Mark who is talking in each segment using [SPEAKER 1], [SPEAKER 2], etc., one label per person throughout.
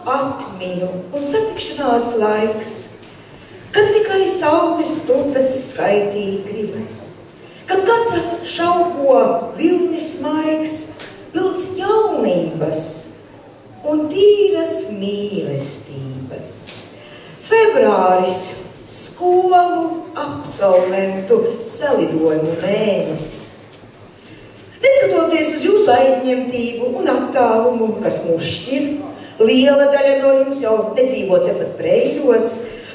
[SPEAKER 1] atmiņu un satikšanās laiks, kad tikai saules stundas skaitīt gribas, kad katra šauko vilnis maigs, pilns jaunības un tīras mīlestības. Februāris skolu absolventu salidojumu mēnesis. Neskatoties uz jūsu aizņemtību un attālumu, kas mūs šķir, liela daļa no jums jau nedzīvo tepat Breiļos,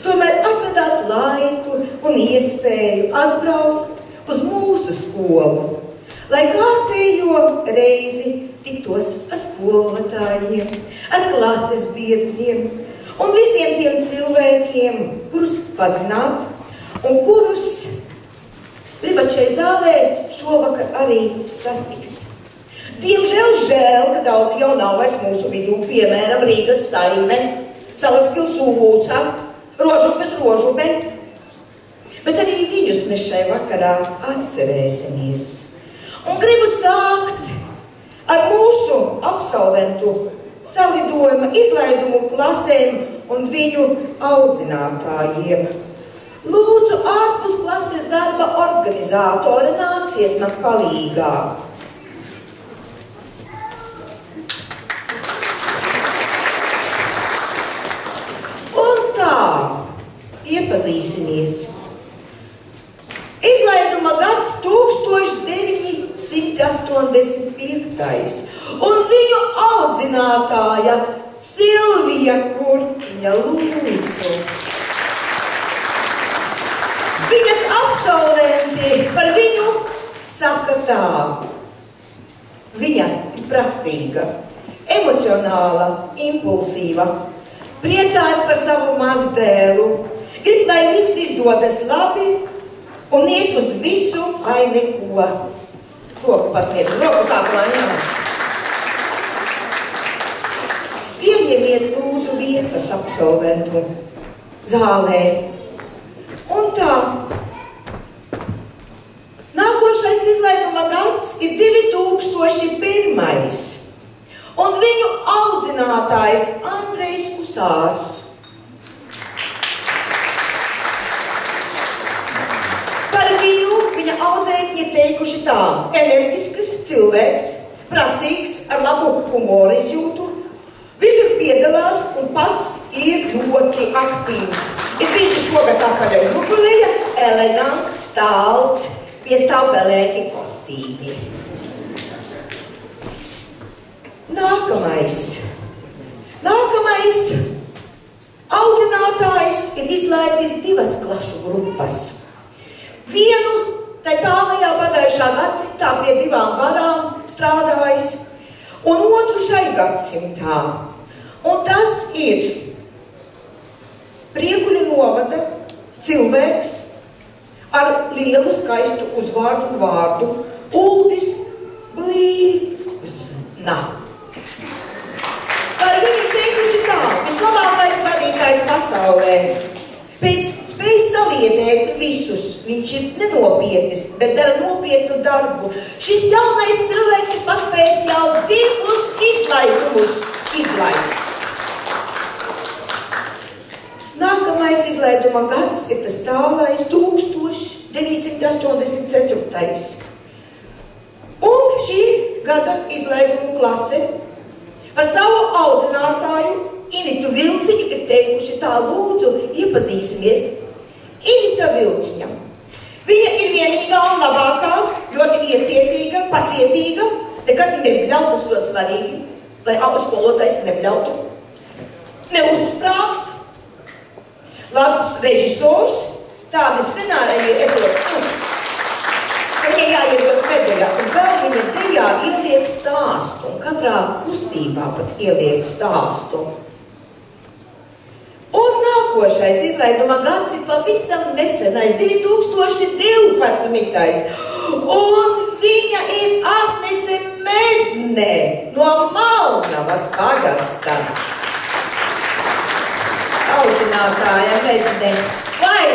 [SPEAKER 1] tomēr atradāt laiku un iespēju atbraukt uz mūsu skolu, lai kārtējo reizi tiktos ar skolotājiem, ar klases biedriem un visiem tiem cilvēkiem, kurus pazināt un kurus gribat šai zālē šovakar arī satikt. Diemžēl žēl, ka daudzi jau nav vairs mūsu vidū, piemēram, Rīgas Saime, Salaspils Ūvūca, Rožupes Rožupe, bet arī viņus mēs šai vakarā atcerēsimies. Un gribu sākt ar mūsu absolventu salidojuma izlaidumu klasēm un viņu audzinātājiem. Lūdzu, ārpus klases darba organizātori, nāciet man palīgā. Un tā, iepazīsimies. Izlaiduma gads 1985. Un viņu audzinātāja Silvija Kurtiņa, lūdzu. Viņas absolventi par viņu saka tā. Viņa ir prasīga, emocionāla, impulsīva, priecājas par savu mazdēlu, grib, lai viss izdodas labi un iet uz visu vai neko. Roku pasniedz, roku sākumā, jā. Ieņemiet lūdzu vietas absolventu zālē. Un tā, nākošais izlaiduma gads ir 2001. Un viņu audzinātājs Andrejs Kusārs. Par viņu viņa audzēkņi ir teikuši tā: enerģisks cilvēks, prasīgs, ar labu humoru izjūtu, visur piedalās un pats ir ļoti aktīvs. Ir bijusi šogad tāpēc jubileja, elegants, stālts, piestāv pelēki kostīmi. Nākamais audzinātājs ir izlaidis 2 klašu grupas. Vienu tai tālajā pagājušā gadsimtā pie 2 varām strādājis, un otru šai gadsimtā. Un tas ir Priekuļu novada cilvēks ar lielu skaistu uzvārdu un vārdu Uldis Blīsna. Par viņu teikuši tā, vislabākais vadītājs pasaulē. Pēc spējas saliedēt visus, viņš ir nenopietnis, bet dara nopietnu darbu. Šis jaunais cilvēks ir paspējis jau 2 izlaidumus izlaist. Nākamais izlaiduma gads ir tas tālais 1984. Un šī gada izlaiduma klase ar savu audzinātāju Initu Vilciņu ir teikuši tā, lūdzu, iepazīsimies. Inita Vilciņa. Viņa ir vienīgā un labākā, ļoti iecietīga, pacietīga, nekad nebļauj, tas ļoti svarīgi, lai skolotājs nebļautu, neuzsprāgst, labs režisors, tādi scenāriji esot, viņa jāiedot medaļā, un vēl viņa tajā ieliek stāstu, un katrā kustībā pat ieliek stāstu. Un nākošais izlaiduma gads ir pavisam nesenais, 2012. Un viņa ir Agnese Medne no Malnavas pagasta. Audzinātāja Medne. Vai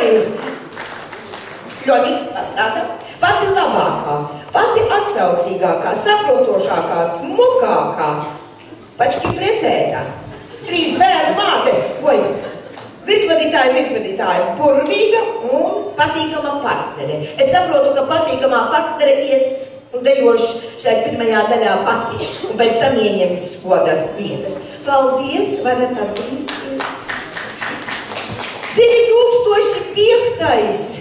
[SPEAKER 1] ļoti pastrādā? Pati labākā, pati atsaucīgākā, saprotošākā, smukākā, pački precētā. 3 bērnu māte, virsvadītāja, burvīga un patīkama partnere. Es saprotu, ka patīkamā partnere ies un dejoši šai pirmajā daļā pati, un pēc tam ieņems goda vietas. Paldies, varat atgriezties. 2005.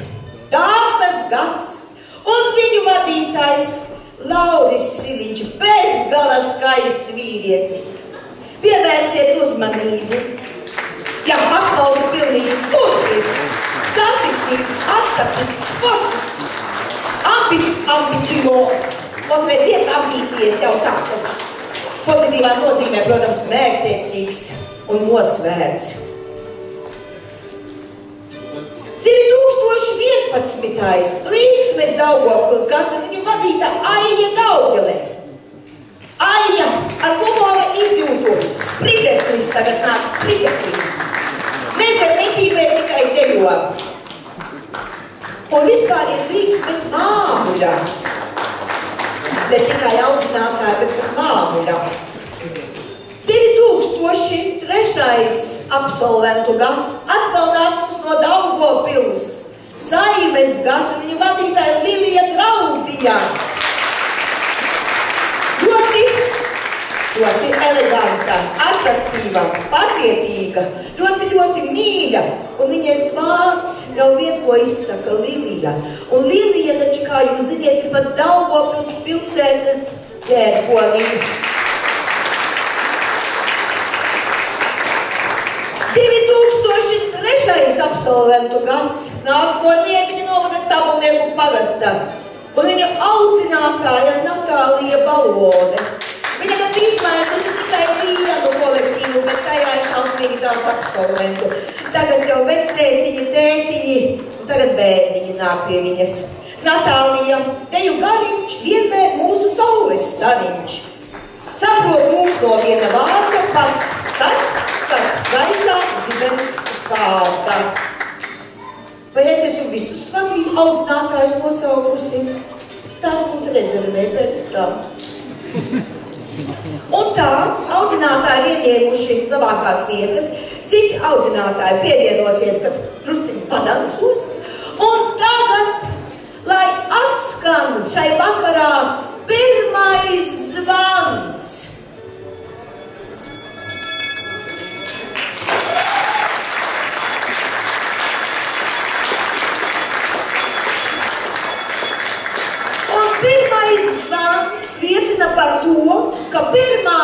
[SPEAKER 1] Tārtas gads, un viņu vadītājs Lauris Siliņš, bezgala skaists vīrietis. Pievērsiet uzmanību. Ja aplausa pilnīgi gudris, saticīgs, attapīgs, sportisks, ambicios. Un redziet, ambīcijas jau sākas. Pozitīvā nozīmē, protams, mērķtiecīgs un nosvērts. 2011. Līksmes Daugavpils gads un viņu vadītā Aija Daugele. Aija ar humora izjūtu. Spridzeklis tagad nāk spridzeklis. Nedzer nepīpē, tikai dejo. Un vispār ir Līksmes māmuļa. Ne tikai audzinātāja, bet māmuļa. 2003. absolventu gads atkal nāk mums no Daugavpils. Saimes gads un viņa vadītāja Lilija Graudiņa. Ļoti eleganta, atraktīva, pacietīga, ļoti mīļa. Un viņas vārds jau vien ko izsaka Lilija. Un Lilija taču, kā jūs ziniet, ir pat Daugavpils pilsētas ģērbolī. 2003. absolventu gads nāk no Rieviņa novada Stabulnieku pagastā. Un viņa audzinātāja Natālija Balvode. Viņa gan izlaidusi tikai vienu kolektīvu, bet tajā ir šausmīgi daudz absolventu. Tagad jau vectētiņi, tētiņi, un tagad bērniņi nāk pie viņas. Natālija, teju gariņš, vienmēr mūsu saules stariņš. Saprot mūs no viena vārda, pat tad, kad gaisā zibens spārta. Vai es esmu visus vadīju audzinātājus nosaukusi? Tās mums rezervē pēc tā. Un tā, audzinātāji ir ieņēmuši labākās vietas, citi audzinātāji pievienosies, kad drusciņi padancos. Un tagad, lai atskan šai vakarā pirmais zvans. Un pirmais zvans liecina liecina par to, ka pirmā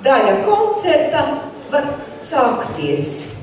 [SPEAKER 1] daļa koncerta var sākties.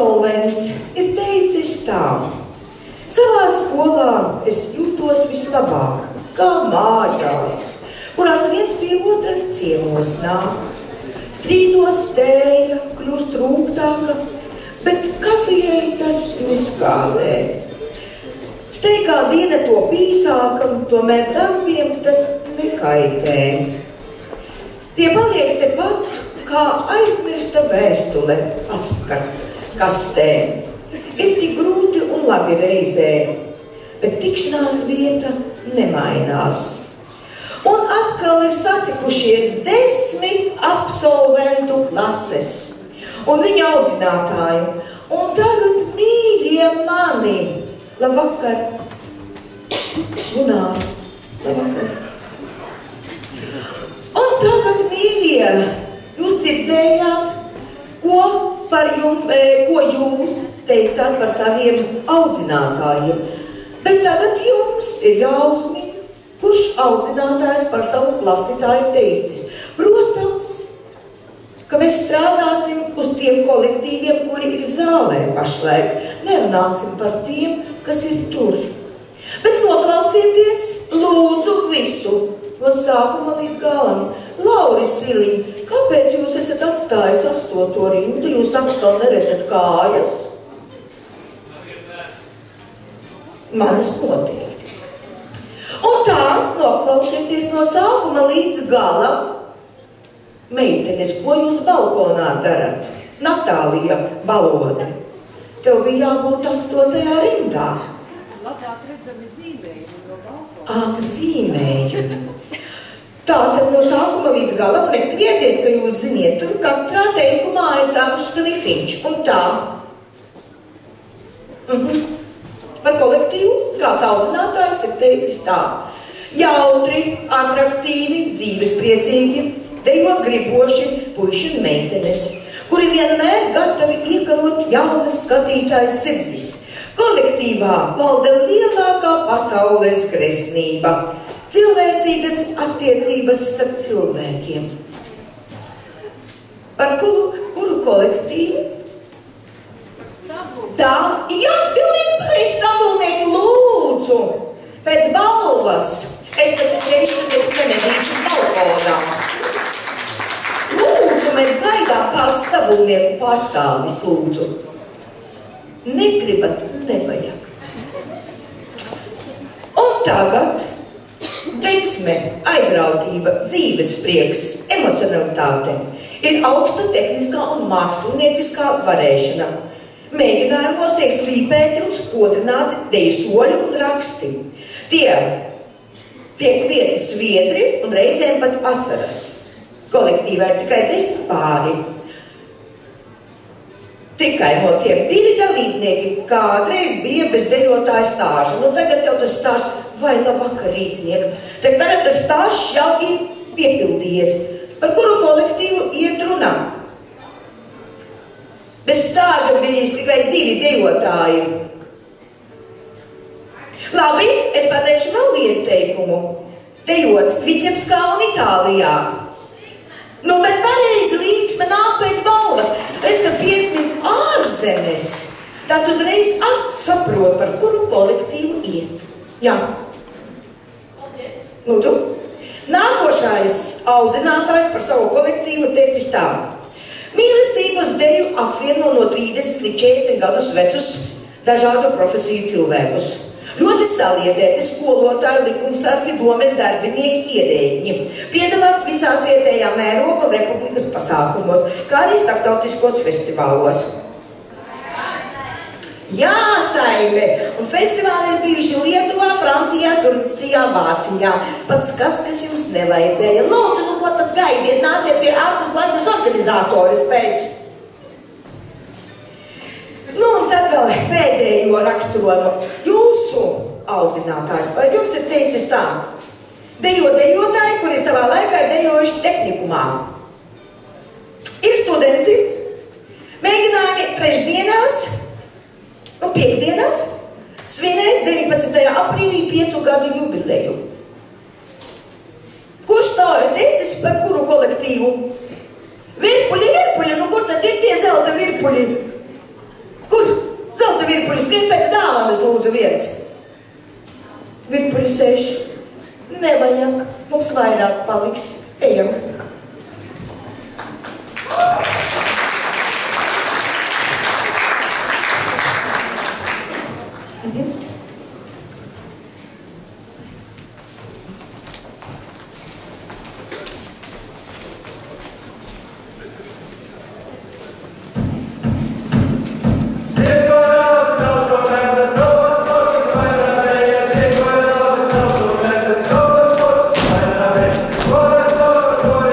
[SPEAKER 1] absolvents ir teicis tā: savā skolā es jūtos vislabāk, kā mājās, kurās viens pie otra ciemos nāk. Strīdos tēja kļūst rūgtāka, bet kafijai tas neskādē. Steigā diena to pīsāka, tomēr darbiem tas nekaitē. Tie paliek tepat, kā aizmirsta vēstule kastē. Ir tik grūti un labi reizē, bet tikšanās vieta nemainās. Un atkal ir satikušies 10 absolventu klases un viņa audzinātāji. Un tagad, mīļie mani, labvakar, Gunār, labvakar. Un tagad, mīļie, jūs dzirdējāt, ko jūs teicāt par saviem audzinātājiem. Bet tagad jums ir jāuzmina, kurš audzinātājs par savu klasi tā ir teicis. Protams, ka mēs strādāsim uz tiem kolektīviem, kuri ir zālē pašlaik. Nerunāsim par tiem, kas ir tur. Bet noklausieties, lūdzu, visu, no sākuma līdz galam. Lauris Siliņ, kāpēc jūs esat atstājis 8. rindu? Jūs atkal neredzat kājas? Manis notiek. Un tā, noklausieties no sākuma līdz galam. Meitenes, ko jūs balkonā darat? Natālija Balode, tev bija jābūt 8. rindā.
[SPEAKER 2] Labāk redzami zīmējumi no balkona.
[SPEAKER 1] Zīmējumi. Tātad no sākuma līdz galam neklieciet, ka jūs ziniet, tur katrā teikumā es apšu nifiņš. Un tā. Par kolektīvu kāds audzinātājs ir teicis tā: jautri, atraktīvi, dzīvespriecīgi, dejot griboši puiši un meitenes, kuri vienmēr gatavi iekarot jaunas skatītājas sirdis. Kolektīvā valda lielākā pasaules greznība – cilvēcīgas attiecības starp cilvēkiem. Par kuru kolektīvu? Tā, jā, pilnīgi pareizi, stabulnieki, lūdzu, pēc balvas. Es taču teicu, ka es nemedīšu balkonā. Lūdzu, mēs gaidām kāds stabulnieku pārstāvis, lūdzu. Negribat, nevajag. Un tagad teiksme, aizrautība, dzīves prieks, emocionalitāte ir augsta tehniskā un mākslinieciskā varēšana. Mēģinājumos tiek slīpēti un spodrināti deju soļi un raksti. Tie tiek lieti sviedri un reizēm pat asaras. Kolektīvā ir tikai 10 pāri. Tikai no tiem 2 dalībnieki kādreiz bija bez dejotāja stāža. Nu tagad jau tas stāžs, vai labvakar rītnieki. Tagad tas stāžs jau ir piepildījies. Par kuru kolektīvu iet runā? Bez stāža bijis tikai 2 dejotāji. Labi, es pateikšu vēl vienu teikumu. Dejots Vicepskā un Itālijā. Nu, bet pareizi līksme nāk pēc balvas. Redz, kad piemin ārzemes, tad uzreiz saprot, par kuru kolektīvu iet. Jā. Lūdzu. Nākošais audzinātājs par savu kolektīvu teicis tā: mīlestības deju apvieno no 30 līdz 40 gadus vecus dažādu profesiju cilvēkus. Ļoti saliedēti skolotāji, likumsargi, domes darbinieki, ierēģi. Piedalās visās vietējā mēroga un republikas pasākumos, kā arī starptautiskos festivālos. Jā, Saime! Un festivāli ir bijuši Lietuvā, Francijā, Turcijā, Vācijā. Pats kas jums nevajadzēja. Lūdzu, nu ko tad gaidiet? Nāciet pie ārpus klases organizatoris pēc. Nu, un tad vēl pēdējo raksturo jūsu audzinātājs par jums ir teicis tā: dejotāji, kuri savā laikā ir dejojuši tehnikumā. Ir studenti, mēģinājumi trešdienās un piekdienās svinēs 19. aprīlī 5 gadu jubileju. Kurš tā ir teicis par kuru kolektīvu? Virpuļi, nu kur tad ir tie zelta virpuļi? virpuļi skrien pēc dāvanas, lūdzu viens. Virpuļi 6. Nevajag, mums vairāk paliks. Ejam.
[SPEAKER 3] Ora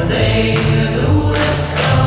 [SPEAKER 3] Neiedūra, kā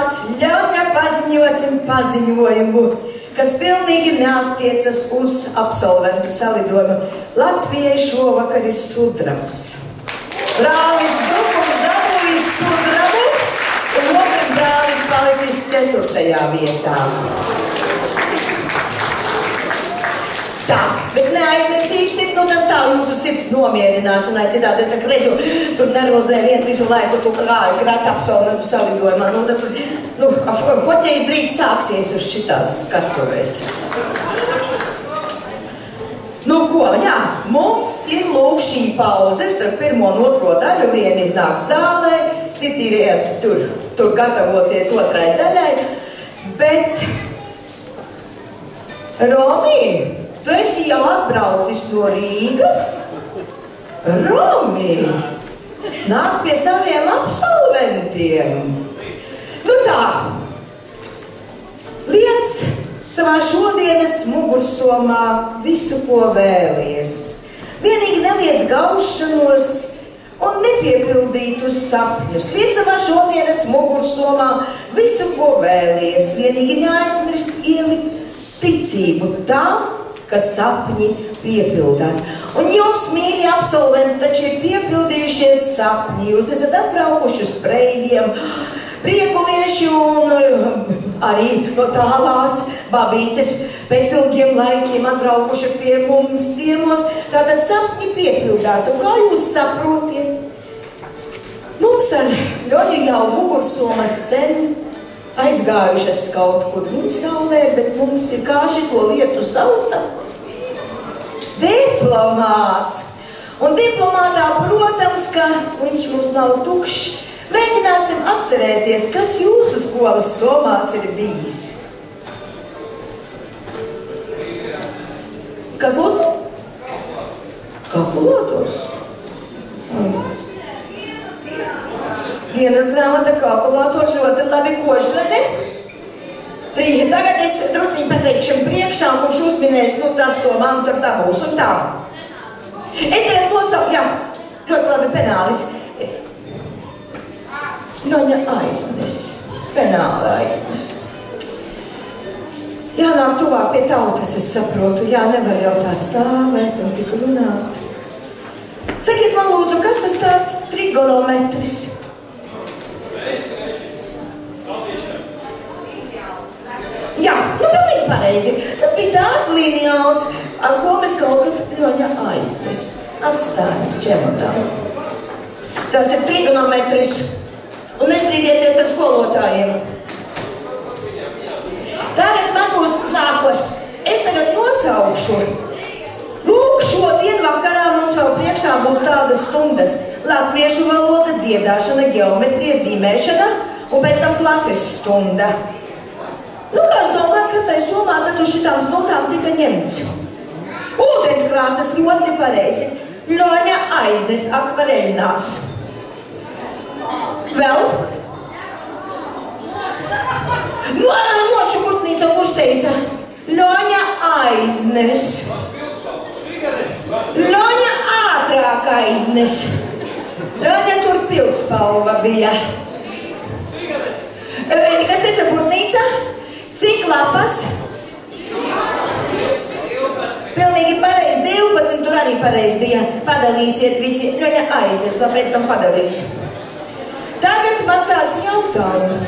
[SPEAKER 1] tāds ļauņa paziņosim paziņojumu, kas pilnīgi neattiecas uz absolventu salidojumu. Latvijai šovakar ir sudrabs. Brālis Dukums dabūjis sudrabu, un otrs brālis palicis 4. vietā. Tā, bet neaizmirsīsim, tas tā jūsu sirds nomierināšanai, citādi es tā redzu, tur nervozē viens visu laiku, tu krata absolventu salidojumā, hoķejs drīz sāksies uz šitās skatuves. Ko, jā, mums ir lūk šī pauze starp 1. un 2. daļu, vieni nāk zālē, citi ir iet tur gatavoties 2. daļai, bet Romi, tu esi jau atbraucis no Rīgas? Romi, nāk pie saviem absolventiem. Tā, liec savā šodienas mugursomā visu, ko vēlies. Vienīgi neliec gaušanos un nepiepildītus sapņus. Liec savā šodienas mugursomā visu, ko vēlies. Vienīgi neaizmirst ielikt ticību tam, ka sapņi piepildās. Un jums, mīļi absolventi, taču ir piepildījušies sapņi. Jūs esat atbraukuši uz Preļiem, Priekulieši un arī no tālās babītes pēc ilgiem laikiem atbraukuši pie mums ciemos. Tātad sapņi piepildās. Un kā jūs saprotiet? Mums ar Ļoņu jau mugursomas sen aizgājušas kaut kur saulē, bet mums ir kā šito lietu sauca? Diplomāts. Un diplomātā, protams, ka viņš mums nav tukšs. Mēģināsim atcerēties, kas jūsu skolas somās ir bijis. Kas lūdzu? Kalkulators. Dienas grāmata, kalkulators, ļoti labi košlene. Tagad es drusciņi pateikšu priekšā, kurš uzminēs, tas to man tur dabūs un tā. Es tagad nosauku, jā, ļoti labi penālis. Ļoņa aiznes, penāla aiznes. Jānāk tuvāk pie tautas, es saprotu, nevar jau tā stāvēt un tik runāt. Sakiet man lūdzu, kas tas tāds trigonometris? Jā, pilnīgi pareizi. Tas bija tāds lineāls, ar ko mēs kaut kad Ļoņa aiznes. Atstājam čemodānu. Tas ir trigonometris. Un nestrīdieties ar skolotājiem. Tagad man būs nākoši. Es tagad nosaukšu. Lūk, šodien vakarā mums vēl priekšā būs tādas stundas. Latviešu valoda, dziedāšana, geometrija, zīmēšana un pēc tam klases stunda. Kāds domāt, kas tai somā tad uz šitām stundām tika ņemts? Ūdenskrāsas ļoti pareizi. Ļoņa aiznes akvareļnās. Vēl? Nošu kurtnīca, kurš teica? Ļoņa aiznes. Ļoņa ātrāk aiznes. Ļoņa tur pildspalva bija. Kas teica kurtnīca? Cik lapas? Pilnīgi pareizi, 12, tur arī pareizi bija. Padalīsiet visi. Ļoņa aiznes, to pēc tam padalīs. Tagad man tāds jautājums.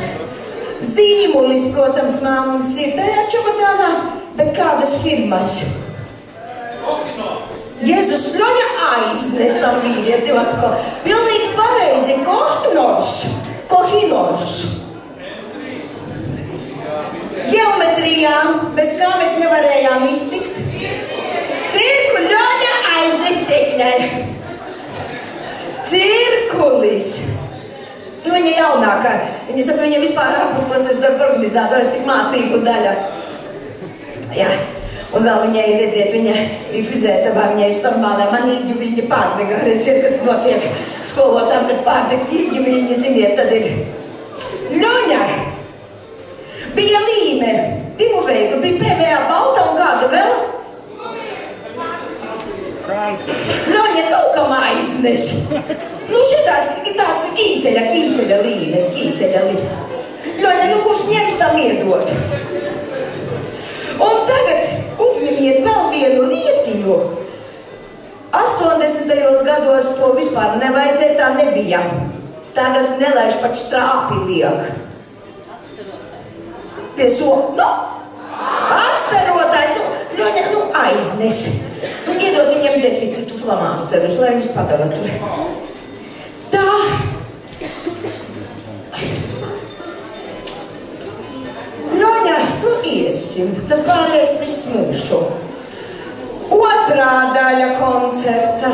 [SPEAKER 1] Zīmulis, protams, mums ir tajā čobatānā, bet kādas firmas? Jēzus, Ļoņa aiznes tam vīrieti atkal. Pilnīgi pareizi, Kohinors. Geometrijā, bez kā mēs nevarējām iztikt. Cirku Ļoņa aiznes tekļai. Cirkulis. Viņa jaunākā. Viņa saka, viņa vispār ārpusklases darba organizātoras, tik mācību daļa. Jā. Un vēl viņai, redziet, viņa bija frizētavā, viņai normālā manīģi, viņa pārdegā, redziet, kad notiek skolotām, kad pārdegt īģi, viņa, ziniet, tad ir Ļoņa. Bija līme, divu veidu, bija PVA balta un kāda vēl? Ļoņa kaut kam aiznes. Šitās kīseļa līmes, kīseļa līmes. Ļoņa, nu kurš ņems tam iedot? Un tagad uzminiet vēl vienu lietiņu. 80. gados to vispār nevajadzēja, tā nebija. Tagad nelaiž pat štrāpi liek. Pie nu, atstarotājs, nu, aiznes. Nu, iedot viņiem deficitu flamāsterus, lai viņas padala tur. Tā. Ļoņa, nu, iesim. Tas pārējais viss mūsu. Otrā daļa koncerta.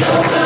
[SPEAKER 3] Don't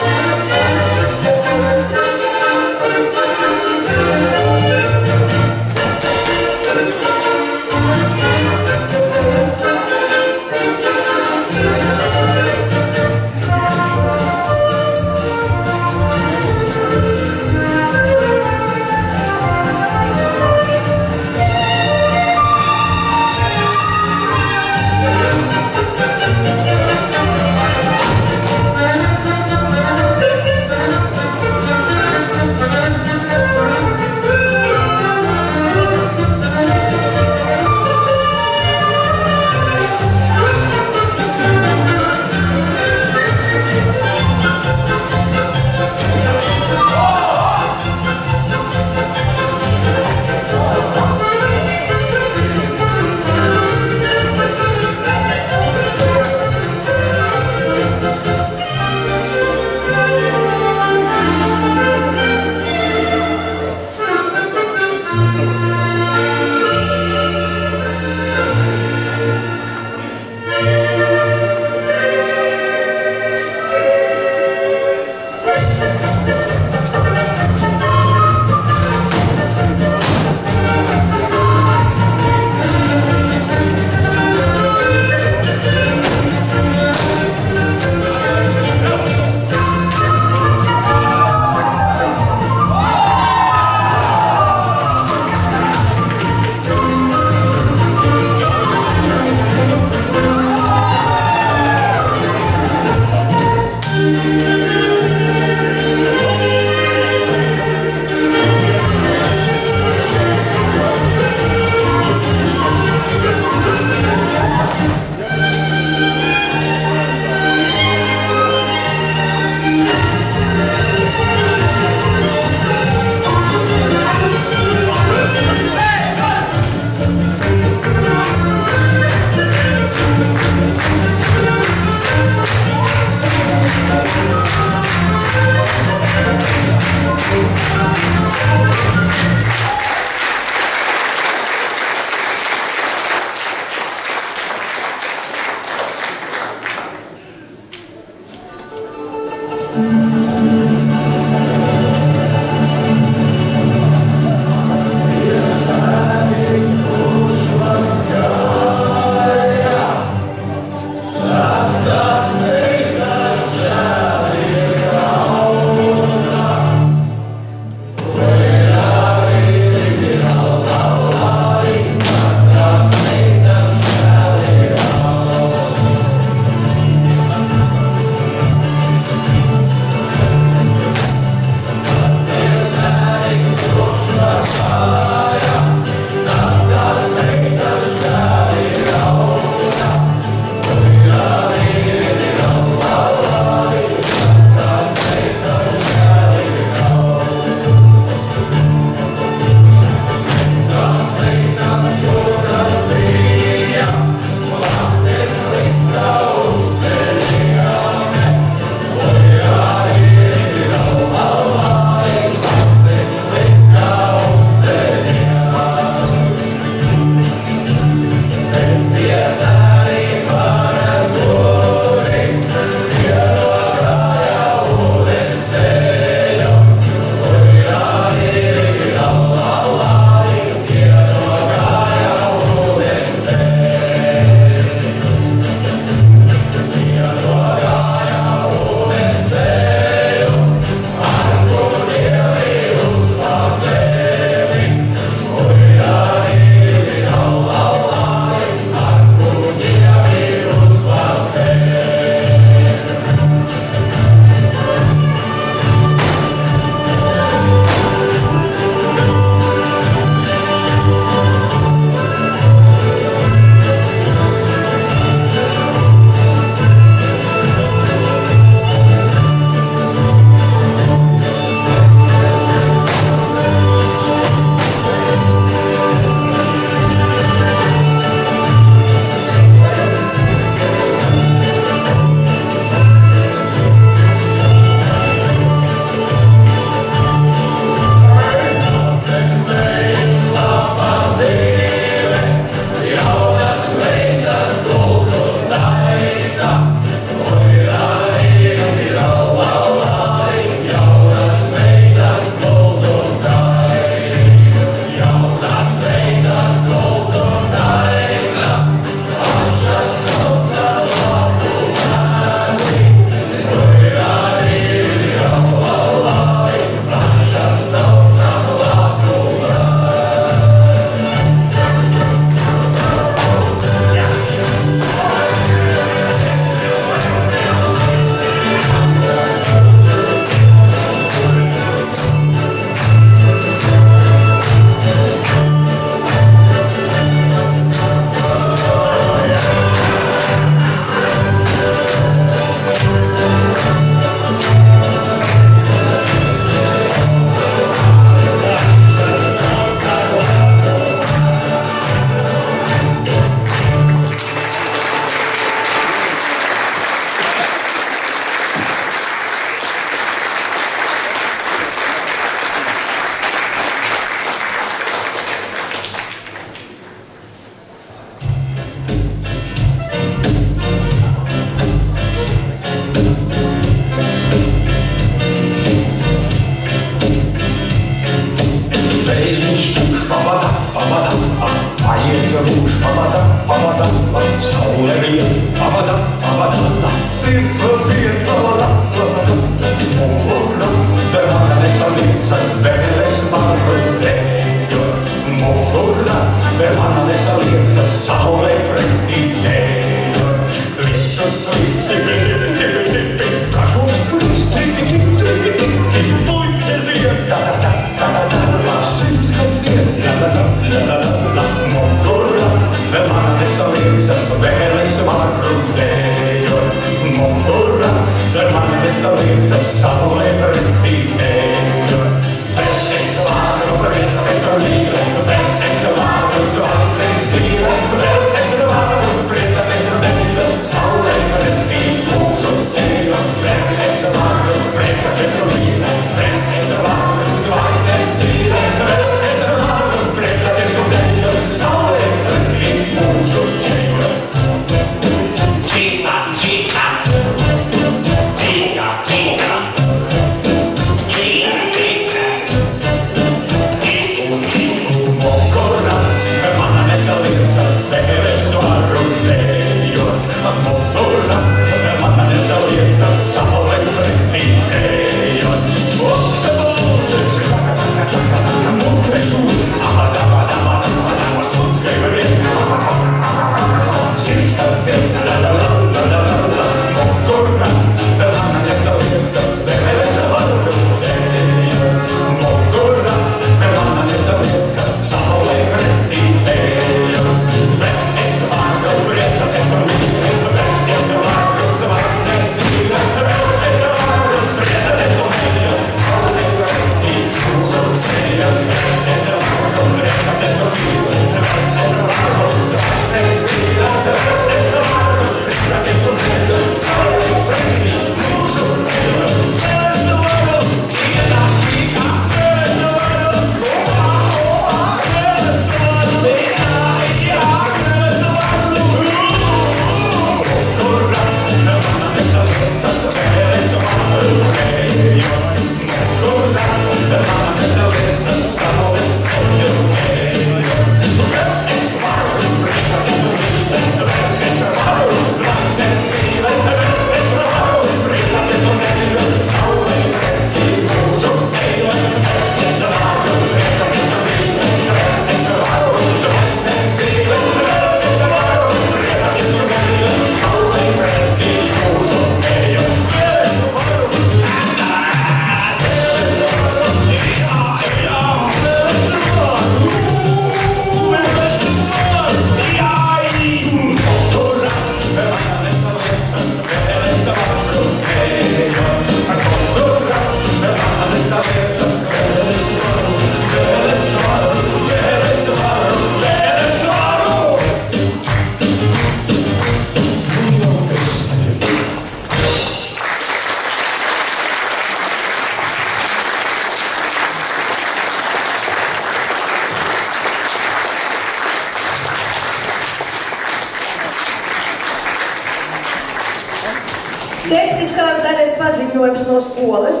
[SPEAKER 1] Tehniskās daļas paziņojums no skolas.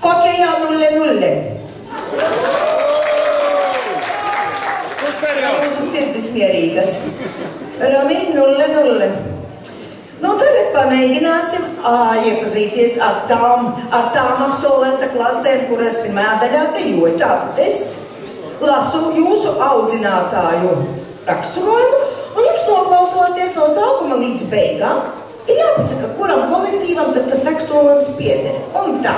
[SPEAKER 1] Kokejā 0-0. Jūsu sirdis mierīgas. Rami 0-0. Nu, tagad pamēģināsim iepazīties ar tām absolventa klasēm, kuras pirmā daļā dejoja. Tātad es lasu jūsu audzinātāju raksturojumu, un jums noklausoties no sākuma līdz beigām, ir jāpasaka, kuram kolektīvam tad tas raksturojums pieder. Un tā.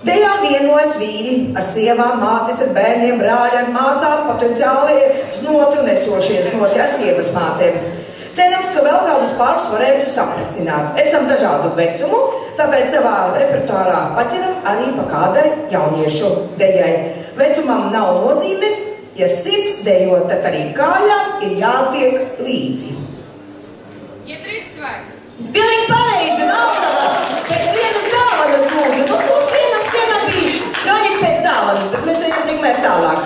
[SPEAKER 1] Dejā vienojas vīri ar sievām, mātes ar bērniem, brāļi ar māsām, potenciālie snoti un esošie snoti ar sievas mātēm. Cerams, ka vēl kādus pārus varētu sapracināt. Esam dažādu vecumu, tāpēc savā repertuārā paķeram arī pa kādai jauniešu dejai. Vecumam nav nozīmes, ja sirds dejo, tad arī kājām ir jātiek līdzi.
[SPEAKER 3] Iet rittvai!
[SPEAKER 1] Pilnīgi pareizi, Maltava! Pēc vienas dāvanas lūdzu. Nu, mums vienam stienam bija ļoņas pēc dāvanas, bet mēs ejam tikmēr tālāk.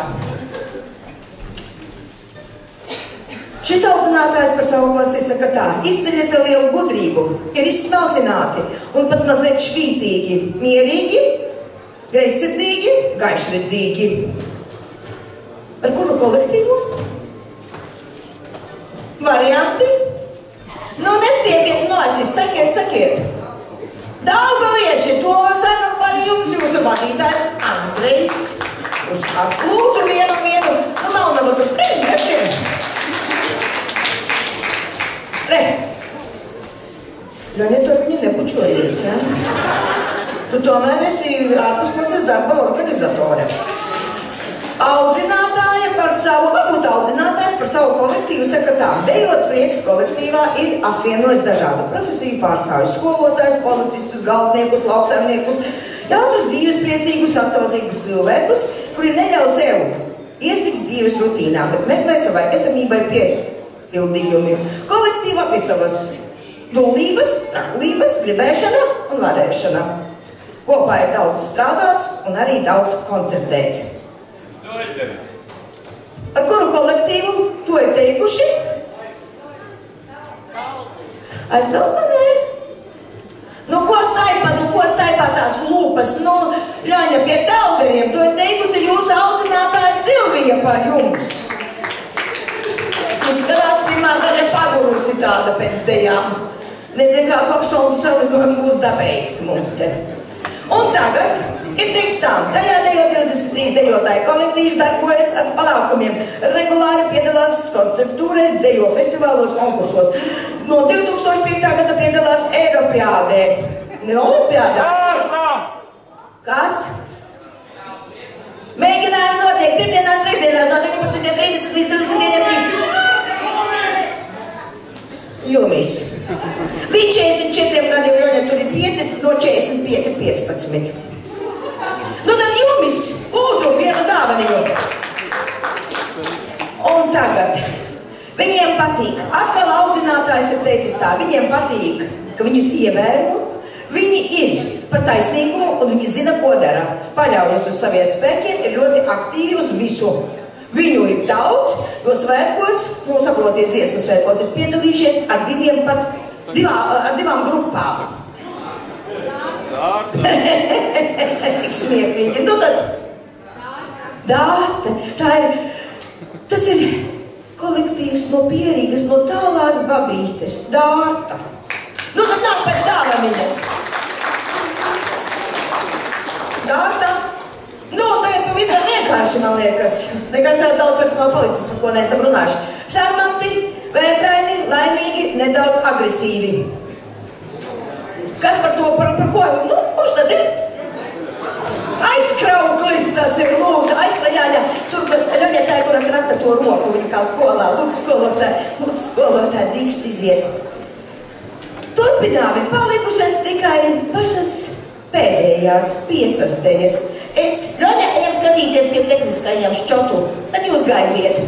[SPEAKER 1] Šis audzinātājs par savu klasi saka tā: izceļas ar lielu gudrību, ir izsmalcināti un pat mazliet švītīgi, mierīgi, greizsirdīgi, gaišredzīgi. Ar kuru kolektīvu? Varianti? Nu, nestiepiet nosis, sakiet. Daugavieši, to zina par jums jūsu vadītājs Andrejs. Uzskats, lūdzu, vienu. Nu, Malnava, tu skrien. Re. Ļoņa, to viņi nepučojies, ja? Tu tomēr esi ārpusklases darba organizatore. Varbūt audzinātājs par savu kolektīvu saka tā: dejot prieks kolektīvā ir apvienojis dažādu profesiju pārstāvjus, skolotājus, policistus, galdniekus, lauksaimniekus, jautrus dzīves priecīgus, atsaucīgus cilvēkus, kuri neļauj sev iestikt dzīves rutīnā, bet meklē savai esamībai piepildījumi. Kolektīvam ir savas dullības, traklības, gribēšana un varēšana. Kopā ir daudz strādāts un arī daudz koncertēts. Ar kuru kolektīvu to ir teikuši? Aizbraukt manē? Nu, ko staipā tās lūpas? Nu, Ļoņa, pie talderiem to ir teikusi jūsu audzinātāja Silvija par jums. Izskatās, pirmā daļa pagurusi tāda pēc dejām. Nezinu, kā tu apšaudu salikojumi būs dabeigt mums te. Un tagad ir teikts tā: tajā dejā 23 dejotāji kolektīvs darbojas ar panākumiem, regulāri piedalās koncertūrēs, dejo festivālos, konkursos. No 2005. Gada piedalās Eiropiādē. Ne Olimpiādā? Kas? Mēģinājumi notiek pirmdienās, trešdienās no 19.30 līdz 21. Jumis. Līdz 44 gadiem Ļoņa tur ir 5, no 45 15. Nu tad jumis, lūdzu, vienu dāvaniņu. Un tagad viņiem patīk. Atkal audzinātājs ir teicis tā: viņiem patīk, ka viņus ievēro, viņi ir par taisnīgumu un viņi zina, ko dara. Paļaujas uz saviem spēkiem, ir ļoti aktīvi uz visu. Viņu ir daudz, jo svētkos, nu, saprotiet, dziesmu svētkos ir piedalījušies ar divām grupām. Cik smieklīgi. Nu tad Dārta. Tas ir kolektīvs no Pierīgas, no tālās babītes. Dārta. Nu tad nāk pēc dāvaniņas. Dārta. Nu, tagad pavisam vienkārši, man liekas. Nekas jau daudz vairs nav palicis, par ko neesam runājuši. Šarmanti, vētraini, laimīgi, nedaudz agresīvi. Kas par to, par ko? Nu, kurš tad ir? Aizkrauklis tas ir, lūdzu, aizkrājāļa. Tur, Ļoņetāji, kuram krata to roku, viņa kā skolā. Lūdzu, skolotāji, drīkst iziet. Turpinām ir palikušas tikai pašas pēdējās 5 dejas. Ļoņa, ejam skatīties pie tehniskajiem šķotu, tad jūs gaidiet.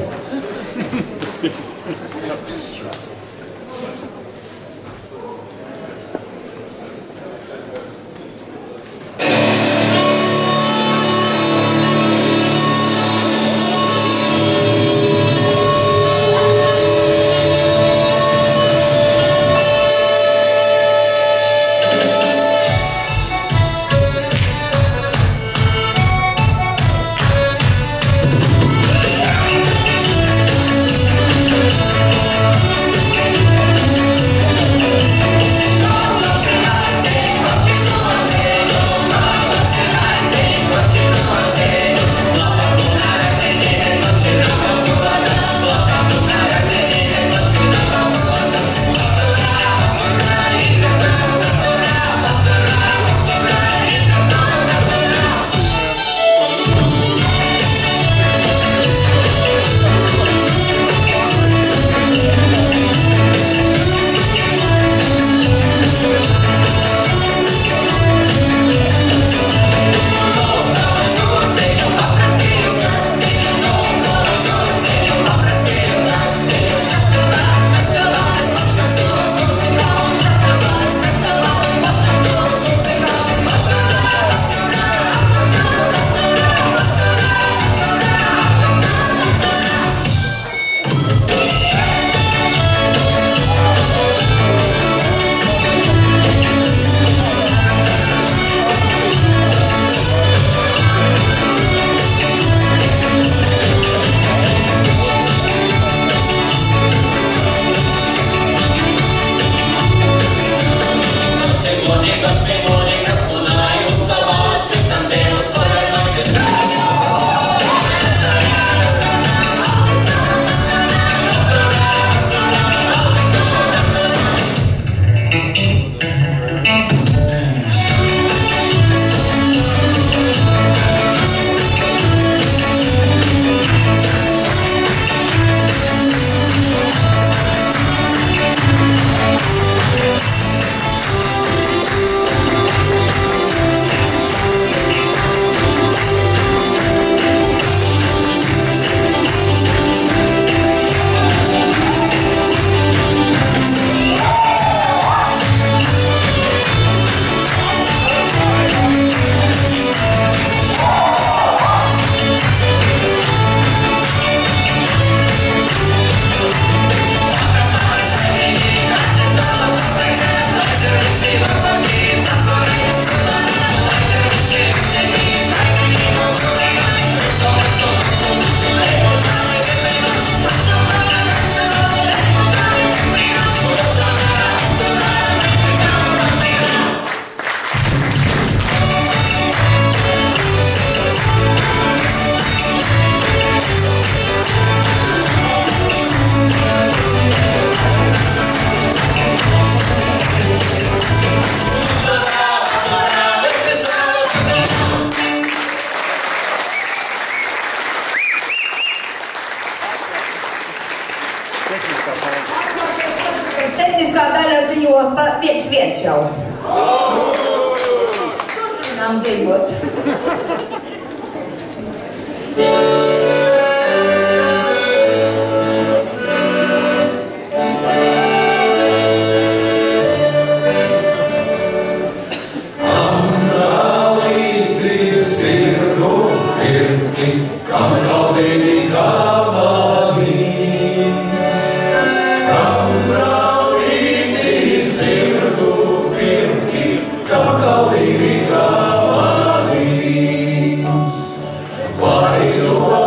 [SPEAKER 1] Tehniskā daļa ziņo pa 1-1 jau. Turpinām dejot.
[SPEAKER 4] Vai no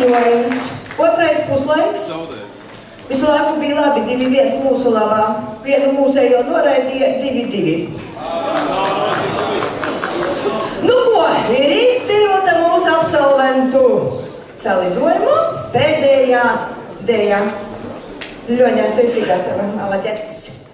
[SPEAKER 1] ziņojums. Otrais puslaiks. Visu laiku bija labi 2-1 mūsu labā. Vienu mūsējo noraidīja 2-2. Nu ko, ir izcīlta mūsu absolventu salidojumā pēdējā deja. Ļoņa, tu esi gatava. Malaķets.